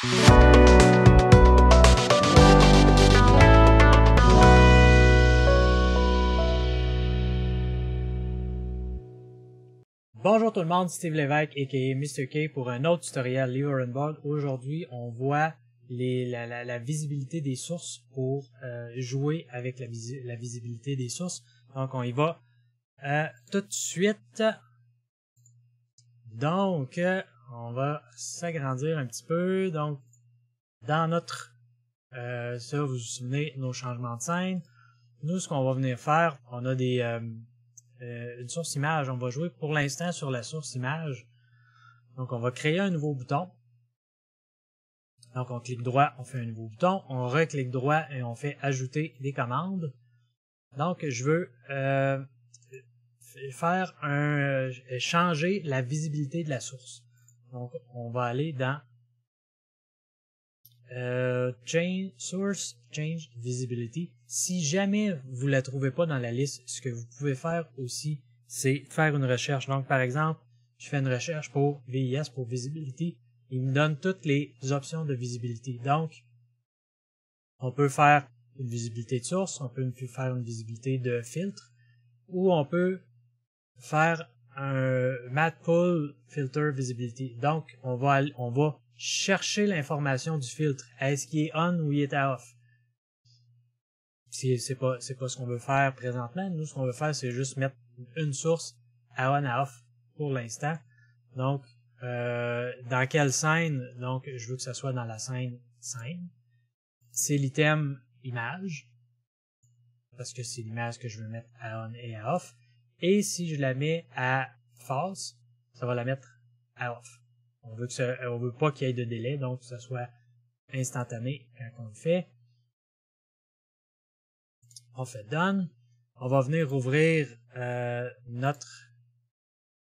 Bonjour tout le monde, Steve Lévesque aka Mr. K pour un autre tutoriel Lever and Bug. Aujourd'hui, on voit la visibilité des sources pour jouer avec la visibilité des sources. Donc on y va tout de suite. Donc on va s'agrandir un petit peu. Donc dans notre ça vous vous souvenez nos changements de scène. Nous ce qu'on va venir faire, on a des une source image, on va jouer pour l'instant sur la source image. Donc on va créer un nouveau bouton. Donc on clique droit, on fait un nouveau bouton, on reclique droit et on fait ajouter des commandes. Donc je veux faire changer la visibilité de la source. Donc on va aller dans Source Change Visibility. Si jamais vous la trouvez pas dans la liste, ce que vous pouvez faire aussi, c'est faire une recherche. Donc, par exemple, je fais une recherche pour VIS, pour Visibility. Il me donne toutes les options de visibilité. Donc, on peut faire une visibilité de source, on peut faire une visibilité de filtre, ou on peut faire un Matte Pull Filter Visibility. Donc, on va chercher l'information du filtre. Est-ce qu'il est on ou il est off? C'est pas ce qu'on veut faire présentement. Nous, ce qu'on veut faire, c'est juste mettre une source à on à off pour l'instant. Donc, dans quelle scène? Donc, je veux que ça soit dans la scène. C'est l'item image. Parce que c'est l'image que je veux mettre à on et à off. Et si je la mets à false, ça va la mettre à off. On veut pas qu'il y ait de délai, donc que ça soit instantané quand on le fait. On fait done. On va venir ouvrir notre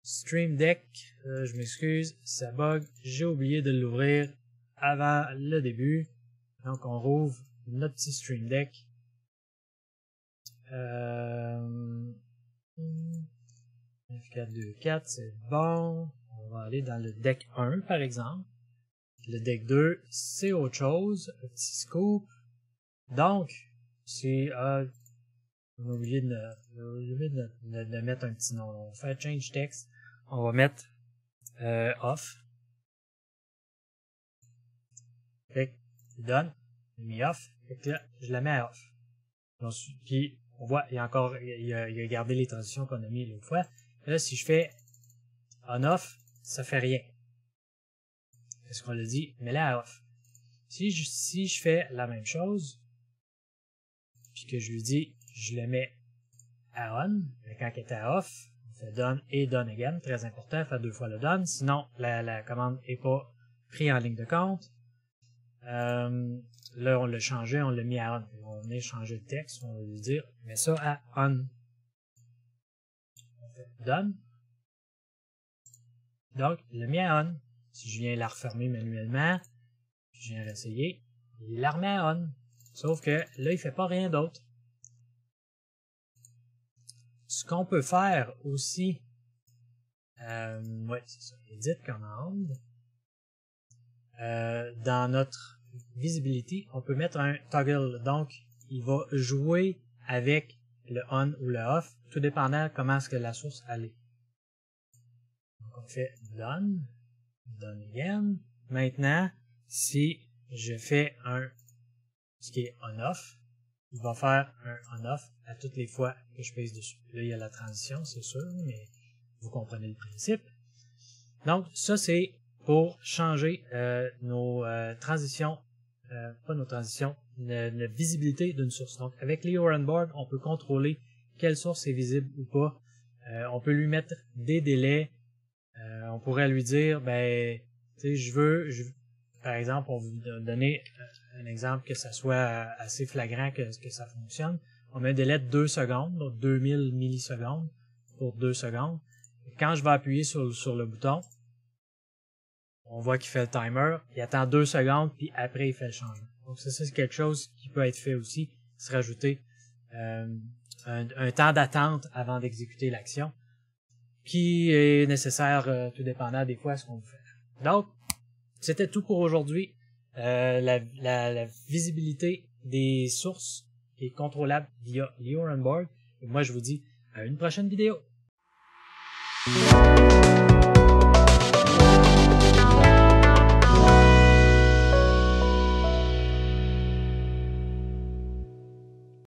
Stream Deck. Je m'excuse, ça bug. J'ai oublié de l'ouvrir avant le début. Donc on rouvre notre petit Stream Deck. F424, c'est bon. On va aller dans le deck 1 par exemple. Le deck 2, c'est autre chose. Un petit scoop. Donc, c'est on a oublié de mettre un petit nom. On va faire change text. On va mettre off. Fait que done. J'ai mis off. Fait que là, je la mets à off. Puis on voit, il y a gardé les transitions qu'on a mis l'autre fois. Là, si je fais on off, ça fait rien. Est-ce qu'on l'a dit? Mets-la à off. Si je fais la même chose, puis que je lui dis, je le mets à on, mais quand elle est à off, on fait done et done again. Très important, faire 2 fois le done. Sinon, la commande n'est pas prise en ligne de compte. Là, on l'a changé, on l'a mis à on. On va venir changer le texte, on va lui dire, mets ça à on. On fait done. Donc, il l'a mis à on. Si je viens la refermer manuellement, je viens réessayer, il la remet à on. Sauf que là, il fait pas rien d'autre. Ce qu'on peut faire aussi, ouais, c'est ça, edit commande. Dans notre visibility, on peut mettre un toggle. Donc, il va jouer avec le on ou le off, tout dépendant comment est-ce que la source allait. Donc, on fait done, done again. Maintenant, si je fais ce qui est on-off, il va faire un on-off à toutes les fois que je pèse dessus. Là, il y a la transition, c'est sûr, mais vous comprenez le principe. Donc, ça, c'est pour changer nos transitions, pas nos transitions, la visibilité d'une source. Donc, avec Lever and Bug, on peut contrôler quelle source est visible ou pas. On peut lui mettre des délais. On pourrait lui dire, ben, tu sais, par exemple, on va vous donner un exemple que ça soit assez flagrant que ça fonctionne. On met un délai de 2 secondes, donc 2000 millisecondes pour 2 secondes. Quand je vais appuyer sur le bouton, on voit qu'il fait le timer, il attend 2 secondes, puis après il fait le changement. Donc ça c'est quelque chose qui peut être fait aussi, se rajouter un temps d'attente avant d'exécuter l'action, qui est nécessaire tout dépendant des fois à ce qu'on veut faire. Donc, c'était tout pour aujourd'hui. la visibilité des sources qui est contrôlable via l'URL board. Et moi, je vous dis à une prochaine vidéo.